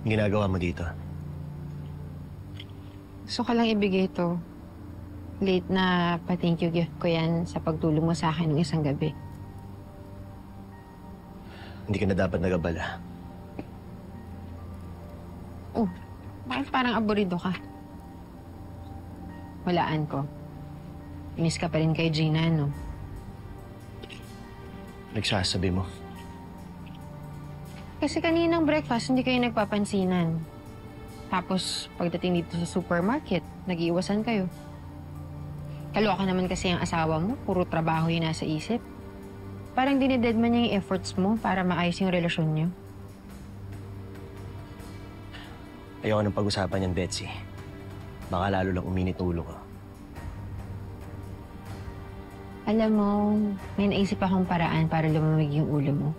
ginagawa mo dito? Gusto ka lang ibigay ito. Late na pa-thank you gift ko yan sa pagtulong mo sa akin ng isang gabi. Hindi ka na dapat nag-abala. Oh, bakit parang aburido ka? Walaan ko. Inis ka pa rin kay Gina, no? Nagsasabi mo. Kasi kaninang breakfast, hindi kayo nagpapansinan. Tapos, pagdating dito sa supermarket, nag-iiwasan kayo. Kaloka naman kasi ang asawa mo, puro trabaho yung nasa isip. Parang dinidedman niya yung efforts mo para maayos yung relasyon niyo. Ayoko nang pag-usapan yan, Betsy. Baka lalo lang uminit ulo ko. Alam mo, may naisip akong paraan para lumamig yung ulo mo.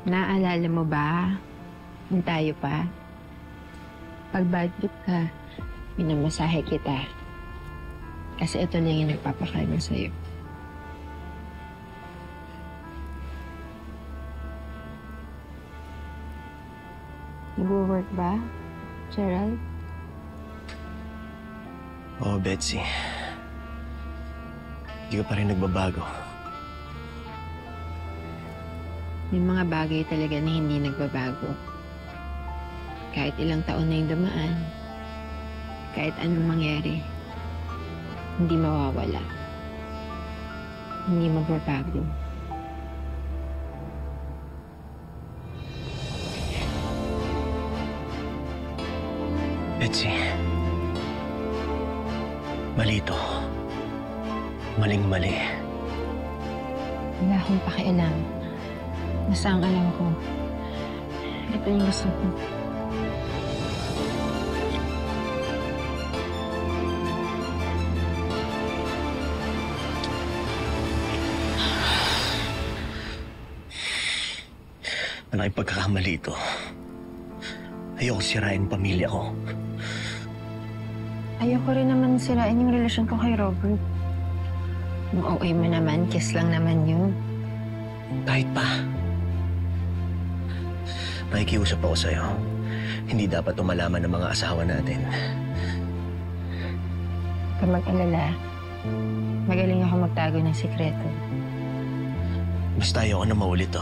Naalala mo ba? Nung tayo pa? Pag bad trip ka, minamasahe kita. Kasi ito lang yung nagpapakalma sa'yo. Nag-work ba, Gerald? Oo, Betsy. Hindi ka pa rin nagbabago. May mga bagay talaga na hindi nagbabago. Kahit ilang taon na yung dumaan, kahit anong mangyari, hindi mawawala. Hindi magbabago. Betsy, mali ito. Maling-mali. Wala akong pakialam. Basta ang alam ko, ito yung gusto ko. Malaking pagkakamali ito. Ayoko sirain ang pamilya ko. Ayoko rin naman sirain yung relasyon ko kay Robert. Nung OA mo naman, kiss lang naman yun. Kahit pa. Nakikiusap ako sa'yo. Hindi dapat umalaman ng mga asawa natin. Huwag ka mag-alala. Magaling ako magtago ng sikreto. Basta ayoko na maulit to.